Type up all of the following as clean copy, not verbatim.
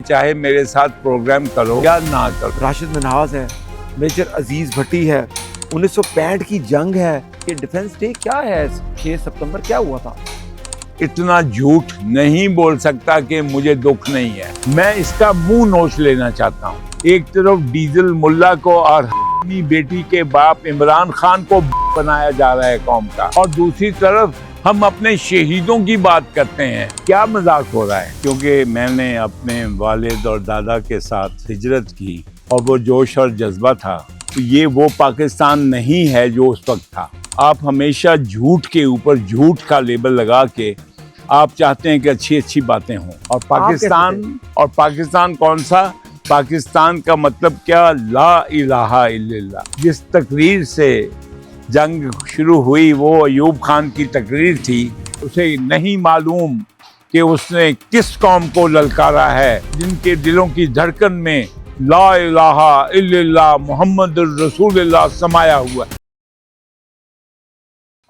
चाहे मेरे साथ प्रोग्राम करो या ना करो। राशिद मिन्हाज है, मेजर अजीज भट्टी है, 1965 की जंग है। ये डिफेंस डे क्या है? 6 सितंबर क्या हुआ था? इतना झूठ नहीं बोल सकता कि मुझे दुख नहीं है। मैं इसका मुंह नोच लेना चाहता हूँ। एक तरफ डीजल मुल्ला को और अपनी बेटी के बाप इमरान खान को बनाया जा रहा है कौम का, और दूसरी तरफ हम अपने शहीदों की बात करते हैं। क्या मजाक हो रहा है? क्योंकि मैंने अपने वालिद और दादा के साथ हिजरत की और वो जोश और जज्बा था, तो ये वो पाकिस्तान नहीं है जो उस वक्त था। आप हमेशा झूठ के ऊपर झूठ का लेबल लगा के आप चाहते हैं कि अच्छी अच्छी बातें हों, और पाकिस्तान कौन सा? पाकिस्तान का मतलब क्या? ला इलाहा इल्लल्लाह। जिस तकरीर से जंग शुरू हुई वो अयूब खान की तकरीर थी। उसे नहीं मालूम कि उसने किस कौम को ललकारा है, जिनके दिलों की धड़कन में ला इलाहा इल्लल्लाह मुहम्मदुर रसूलुल्लाह समाया हुआ है।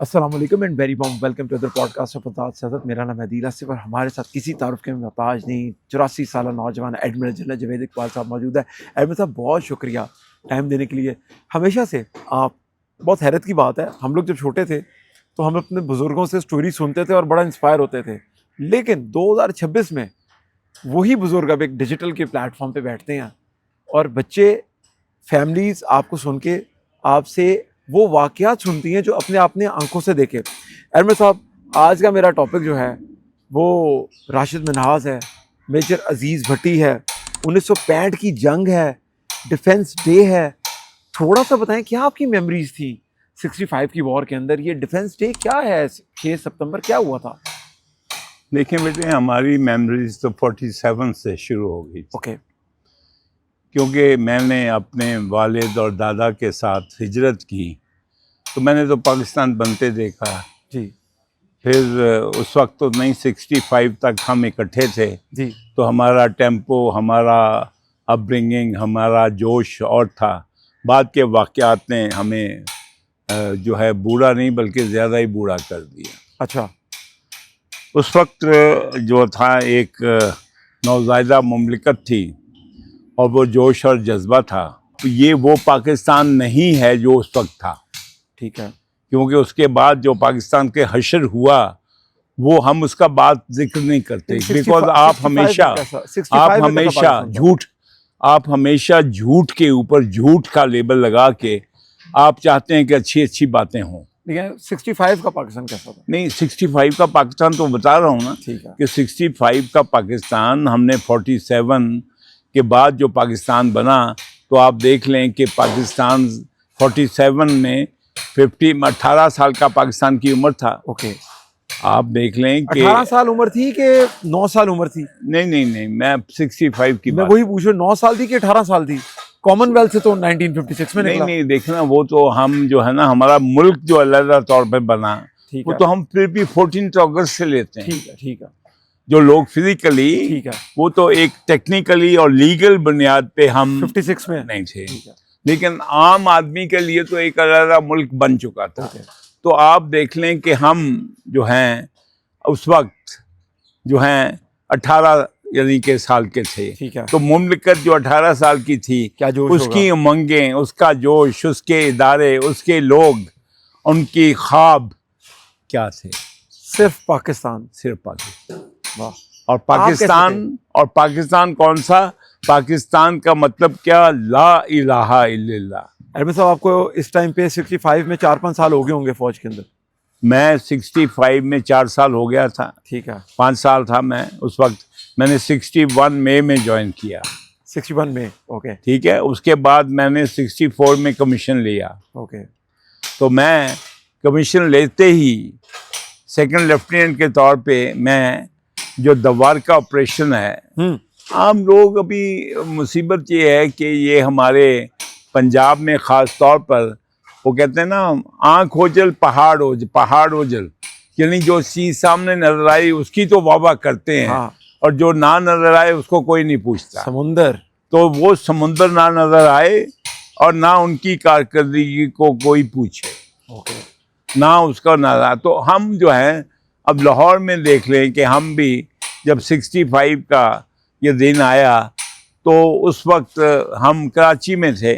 अस्सलाम वालेकुम and very warm welcome to other podcast of फताहत सियासत। मेरा नाम है अदील आसिफ और हमारे साथ किसी तारुफ के मोहताज नहीं 84 साल नौजवान एडमिरल जनरल जवेद इकबाल साहब मौजूद है। एडमिरल साहब बहुत शुक्रिया टाइम देने के लिए। हमेशा से आप बहुत हैरत की बात है, हम लोग जब छोटे थे तो हम अपने बुज़ुर्गों से स्टोरी सुनते थे और बड़ा इंस्पायर होते थे, लेकिन 2026 में वही बुज़ुर्ग अब एक डिजिटल के प्लेटफॉर्म पे बैठते हैं और बच्चे फैमिलीज़ आपको सुन के आपसे वो वाक़यात सुनती हैं जो अपने आपने आंखों से देखे। एडमिरल साहब, आज का मेरा टॉपिक जो है वो राशिद मिन्हाज है, मेजर अजीज़ भट्टी है, 1965 की जंग है, डिफेंस डे है। थोड़ा सा बताएं क्या आपकी मेमोरीज थी 65 की वॉर के अंदर? ये डिफेंस डे क्या है? 6 सितंबर क्या हुआ था? देखिए बेटे, हमारी मेमोरीज तो 47 से शुरू हो गई। ओके। क्योंकि मैंने अपने वालिद और दादा के साथ हिजरत की, तो मैंने तो पाकिस्तान बनते देखा जी फिर उस वक्त तो नहीं, 65 तक हम इकट्ठे थे। जी तो हमारा टेम्पो, हमारा अपब्रिंगिंग, हमारा जोश और था। बाद के वाक़यात ने हमें जो है बूढ़ा नहीं बल्कि ज़्यादा ही बूढ़ा कर दिया। अच्छा। उस वक्त जो था एक नौज़ायदा मुमलिकत थी और वो जोश और जज्बा था। तो ये वो पाकिस्तान नहीं है जो उस वक्त था। ठीक है। क्योंकि उसके बाद जो पाकिस्तान के हशर हुआ वो हम उसका बात जिक्र नहीं करते, बिकॉज आप हमेशा झूठ के ऊपर झूठ का लेबल लगा के आप चाहते हैं कि अच्छी अच्छी बातें हों। लेकिन 65 का पाकिस्तान कैसा था? नहीं, 65 का पाकिस्तान तो बता रहा हूँ ना, ठीक है। कि 65 का पाकिस्तान हमने 47 के बाद जो पाकिस्तान बना, तो आप देख लें कि पाकिस्तान 47 में 18 साल का पाकिस्तान की उम्र था। ओके। आप देख लें कि 18 साल उम्र थी कि 9 साल उम्र थी? नहीं, मैं 65 की मैं बात। वही पूछ रहा हूं, 9 साल थी कि 18 साल थी? कॉमनवेल्थ से तो 1956 में निकला। नहीं, देखना, वो तो हम जो है ना, हमारा मुल्क जो अलग तौर पे बना, वो तो हम फिर भी 14 अगस्त से लेते हैं। ठीक है। जो लोग फिजिकली, ठीक है, वो तो एक टेक्निकली और लीगल बुनियाद पे हम 56 में नहीं थे, लेकिन आम आदमी के लिए तो एक अलग मुल्क बन चुका था। तो आप देख लें कि हम जो हैं उस वक्त जो हैं 18 यानी के साल के थे। ठीक है। तो मुमलिकत जो 18 साल की थी, क्या जोश उसकी उमंगें, उसका जोश, उसके इदारे, उसके लोग, उनकी ख्वाब क्या थे? सिर्फ पाकिस्तान। वाह। और पाकिस्तान कौन सा? पाकिस्तान का मतलब क्या? ला इलाहा इल्लल्लाह। एडमिरल साहब, आपको इस टाइम पे 65 में 4-5 साल हो गए होंगे फौज के अंदर? मैं 65 में 4 साल हो गया था। ठीक है। 5 साल था मैं उस वक्त। मैंने 61 मई में ज्वाइन किया। 61 में? ओके। ठीक है। उसके बाद मैंने 64 में कमीशन लिया। ओके। तो मैं कमीशन लेते ही सेकंड लेफ्टिनेंट के तौर पे, मैं जो दवार का ऑपरेशन है, आम लोग अभी मुसीबत ये है कि ये हमारे पंजाब में ख़ास तौर पर वो कहते हैं ना, आँख ओझल पहाड़ ओझल, यानी जो चीज़ सामने नजर आई उसकी तो वाह करते हैं। हाँ। और जो ना नजर आए उसको कोई नहीं पूछता। समुंदर, तो वो समुंदर ना नजर आए और ना उनकी कारकर्दगी को कोई पूछे। ओके। ना उसका ना। तो हम जो हैं अब लाहौर में देख लें कि हम भी जब 65 का ये दिन आया, तो उस वक्त हम कराची में थे।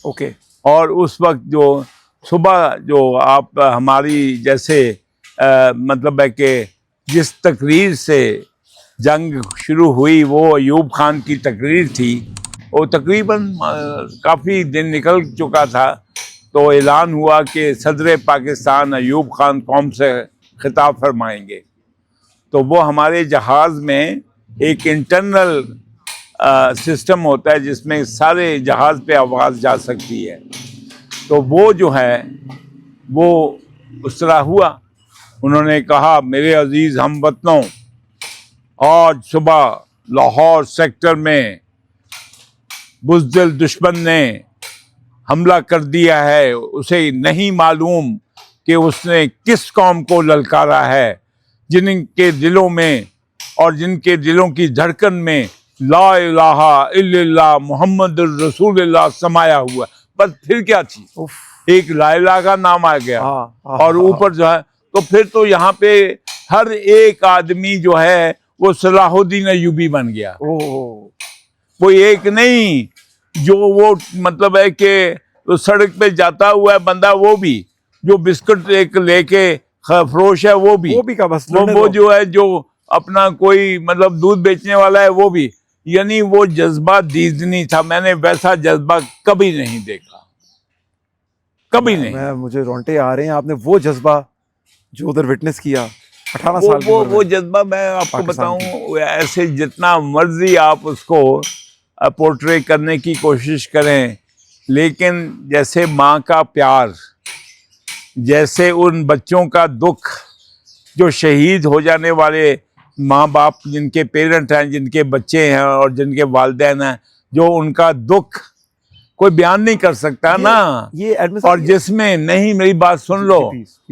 ओके। और उस वक्त जो सुबह जो आप हमारी जैसे मतलब है कि जिस तकरीर से जंग शुरू हुई वो अयूब खान की तकरीर थी, वो तकरीबन काफ़ी दिन निकल चुका था, तो ऐलान हुआ कि सदर पाकिस्तान अयूब खान कौम से खिताब फरमाएंगे। तो वो हमारे जहाज़ में एक इंटरनल सिस्टम होता है जिसमें सारे जहाज़ पे आवाज़ जा सकती है। तो वो जो है वो उस तरह हुआ। उन्होंने कहा, मेरे अजीज़ हमवतनों, आज सुबह लाहौर सेक्टर में बुज़दिल दुश्मन ने हमला कर दिया है। उसे नहीं मालूम कि उसने किस कौम को ललकारा है, जिनके दिलों में और जिनके दिलों की धड़कन में ला इलाहा इल्लल्लाह मुहम्मदुर रसूलुल्लाह समाया हुआ। बस फिर क्या थी, एक ला इलाहा का नाम आ गया। और ऊपर जो है, तो फिर तो यहाँ पे हर एक आदमी जो है वो सलाहुद्दीन अय्यूबी बन गया। वो एक नहीं, जो वो मतलब है कि तो सड़क पे जाता हुआ है बंदा, वो भी जो बिस्कुट एक लेके फरोश है, वो भी का बस वो जो है, जो अपना कोई मतलब दूध बेचने वाला है, वो भी। यानी वो जज्बा दीदनी था। मैंने वैसा जज्बा कभी नहीं देखा, कभी नहीं। मुझे रोंटे आ रहे हैं। आपने वो जज्बा जो उधर विटनेस किया 18 साल वो जज्बा मैं आपको बताऊं, ऐसे जितना मर्जी आप उसको पोर्ट्रे करने की कोशिश करें, लेकिन जैसे माँ का प्यार, जैसे उन बच्चों का दुख, जो शहीद हो जाने वाले माँ बाप, जिनके पेरेंट हैं, जिनके बच्चे हैं और जिनके वालिदैन हैं, जो उनका दुख कोई बयान नहीं कर सकता ना। ये और जिसमें, नहीं मेरी बात सुन लो,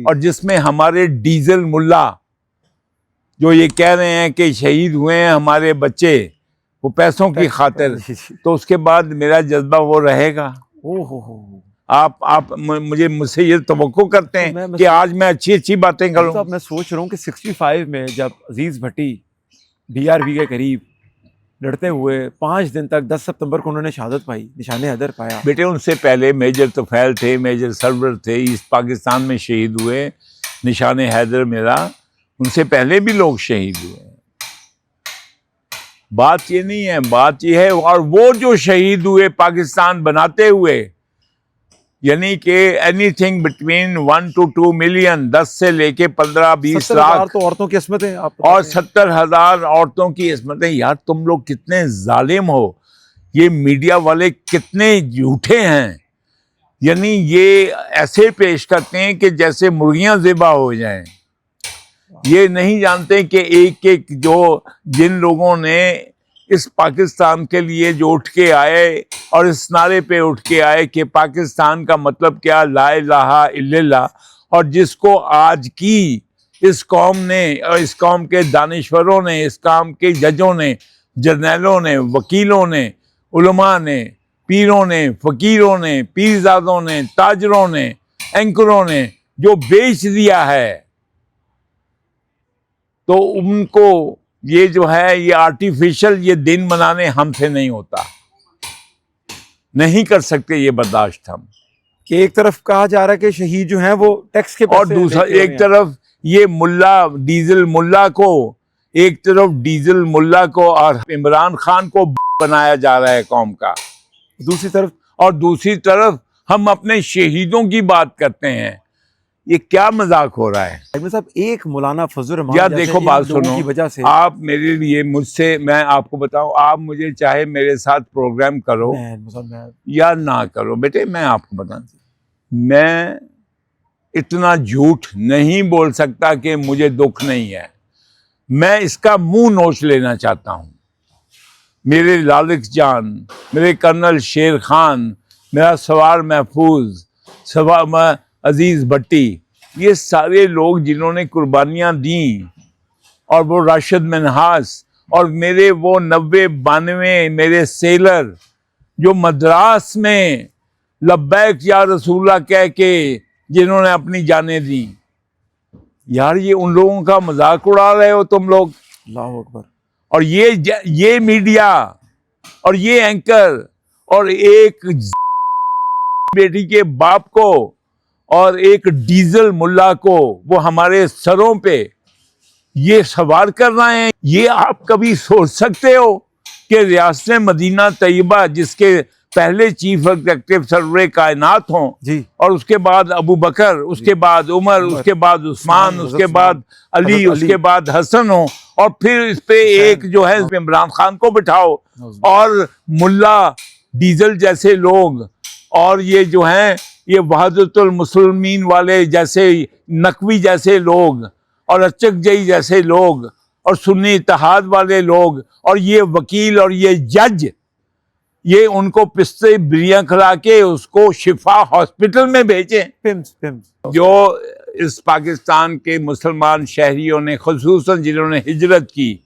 और जिसमें हमारे डीजल मुल्ला जो ये कह रहे हैं कि शहीद हुए हैं हमारे बच्चे वो पैसों की खातिर, तो उसके बाद मेरा जज्बा वो रहेगा। आप मुझसे ये तवक्को करते हैं कि आज मैं अच्छी अच्छी बातें करूं। तो मैं सोच रहा हूँ कि 65 में जब अजीज भट्टी BRB के करीब लड़ते हुए 5 दिन तक 10 सितंबर को उन्होंने शहादत पाई, निशाने हैदर पाया। बेटे उनसे पहले मेजर तुफैल थे, मेजर सरवर थे, ईस्ट पाकिस्तान में शहीद हुए। निशाने हैदर मेरा, उनसे पहले भी लोग शहीद हुए। बात ये नहीं है, बात ये है, और वो जो शहीद हुए पाकिस्तान बनाते हुए, यानी कि एनीथिंग बिटवीन 1 to 2 मिलियन, 10 से लेके 15-20 लाख तो औरतों की इसमतें और 70,000 औरतों की इसमतें। यार तुम लोग कितने जालिम हो, ये मीडिया वाले कितने झूठे हैं। यानी ये ऐसे पेश करते हैं कि जैसे मुर्गियां ज़िबा हो जाएं। ये नहीं जानते कि एक एक जो जिन लोगों ने इस पाकिस्तान के लिए जो उठ के आए और इस नारे पे उठ के आए कि पाकिस्तान का मतलब क्या, ला इलाहा इल्लल्लाह, और जिसको आज की इस कौम ने और इस कौम के दानिश्वरों ने, इस कौम के जजों ने, जर्नैलों ने, वकीलों ने, उलमा ने, पीरों ने, फ़कीरों ने, पीरजादों ने, ताजरों ने, एंकरों ने जो बेच दिया है, तो उनको ये जो है, ये आर्टिफिशियल ये दिन मनाने हमसे नहीं होता, नहीं कर सकते ये बर्दाश्त हम। कि एक तरफ कहा जा रहा है कि शहीद जो हैं वो टैक्स के, और दूसरा एक तरफ ये मुल्ला डीजल मुल्ला को, एक तरफ डीजल मुल्ला को और इमरान खान को बनाया जा रहा है कौम का, दूसरी तरफ हम अपने शहीदों की बात करते हैं। ये क्या मजाक हो रहा है साहब? एक मौलाना फजल रहमान यार देखो बात सुनो, की वजह से आप मेरे लिए, मुझसे, मैं आपको बताऊं, आप मुझे चाहे मेरे साथ प्रोग्राम करो या ना करो, बेटे मैं आपको बताऊं, मैं इतना झूठ नहीं बोल सकता कि मुझे दुख नहीं है। मैं इसका मुंह नोच लेना चाहता हूं। मेरे लालिक जान, मेरे कर्नल शेर खान, मेरा सवार महफूज, सवार अजीज भट्टी, ये सारे लोग जिन्होंने कुर्बानियां दी, और वो राशिद मिन्हास, और मेरे वो 90-92 मेरे सेलर जो मद्रास में लब्बैक या रसूलुल्लाह कह के जिन्होंने अपनी जानें दी। यार ये उन लोगों का मजाक उड़ा रहे हो तुम लोग। अल्लाह अकबर। और ये मीडिया और ये एंकर और एक बेटी के बाप को और एक डीजल मुल्ला को वो हमारे सरों पे ये सवार कर रहे हैं। ये आप कभी सोच सकते हो कि रियासत मदीना तैयबा जिसके पहले चीफ एग्जीक्यूटिव सरवरे कायनात हों जी, और उसके बाद अबू बकर, उसके बाद उमर, उसके बाद उस्मान, उसके बाद अली, उसके बाद हसन हो, और फिर इस पे एक जो है इमरान खान को बिठाओ और मुल्ला डीजल जैसे लोग और ये जो हैं ये वहादतुल मुस्लिमीन वाले जैसे नकवी जैसे लोग और अचक जई जैसे लोग और सुन्नी इत्तेहाद वाले लोग और ये वकील और ये जज, ये उनको पिस्ते बिरियां खिला के उसको शिफा हॉस्पिटल में भेजें। पिम्स जो इस पाकिस्तान के मुसलमान शहरियों ने, खुसूसन जिन्होंने हिजरत की,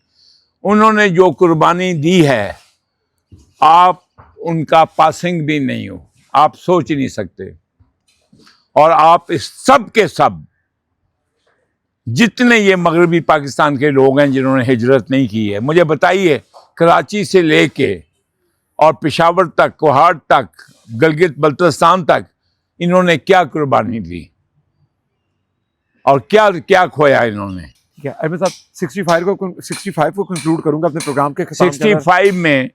उन्होंने जो कुर्बानी दी है, आप उनका पासिंग भी नहीं हो, आप सोच ही नहीं सकते। और आप इस सब के सब जितने ये मगरबी पाकिस्तान के लोग हैं जिन्होंने हिजरत नहीं की है, मुझे बताइए कराची से लेके और पेशावर तक, कोहाट तक, गिलगित बल्तिस्तान तक इन्होंने क्या कुर्बानी दी और क्या क्या खोया इन्होंने। ठीक है अहमद साहब, 65 को कंक्लूड करूंगा अपने प्रोग्राम के 65 में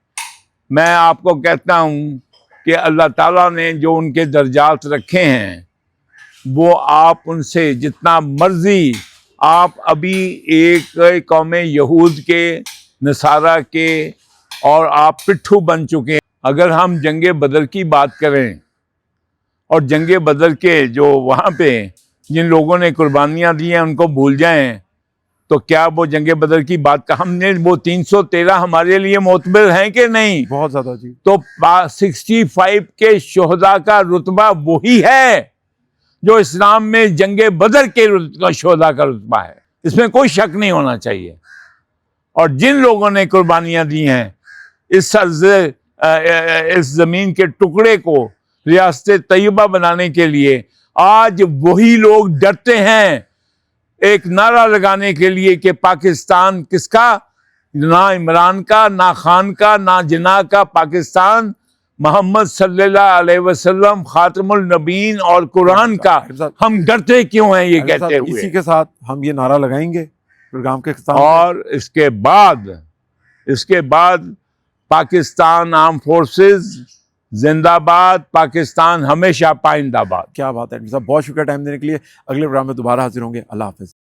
मैं आपको कहता हूं कि अल्लाह ताला ने जो उनके दर्जात रखे हैं वो आप उनसे जितना मर्जी, आप अभी एक कौम यहूद के, नसारा के और आप पिट्ठू बन चुके हैं। अगर हम जंगे बदर की बात करें और जंगे बदर के जो वहाँ पे जिन लोगों ने कुर्बानियाँ दी हैं उनको भूल जाएं, तो क्या वो जंगे बदर की बात का हमने वो 313 हमारे लिए मोतबर हैं कि नहीं? बहुत ज्यादा जी। तो 65 के शोहदा का रुतबा वही है जो इस्लाम में जंगे बदर के शोहदा का रुतबा है, इसमें कोई शक नहीं होना चाहिए। और जिन लोगों ने कुर्बानियाँ दी हैं इस ज़मीन के टुकड़े को रियासत तैयबा बनाने के लिए, आज वही लोग डरते हैं एक नारा लगाने के लिए कि पाकिस्तान किसका, ना इमरान का, ना खान का, ना जिन्ना का, पाकिस्तान मोहम्मद सल्लल्लाहु अलैहि वसल्लम खातमुल नबीन और कुरान का। हम डरते क्यों हैं ये कहते हुए? इसी के साथ हम ये नारा लगाएंगे प्रोग्राम के खिताब और इसके बाद पाकिस्तान आर्म फोर्सेस जिंदाबाद, पाकिस्तान हमेशा पाइंदाबाद। क्या बात है साहब, बहुत शुक्रिया टाइम देने के लिए। अगले प्रोग्राम में दोबारा हाजिर होंगे। अल्लाह हाफिज।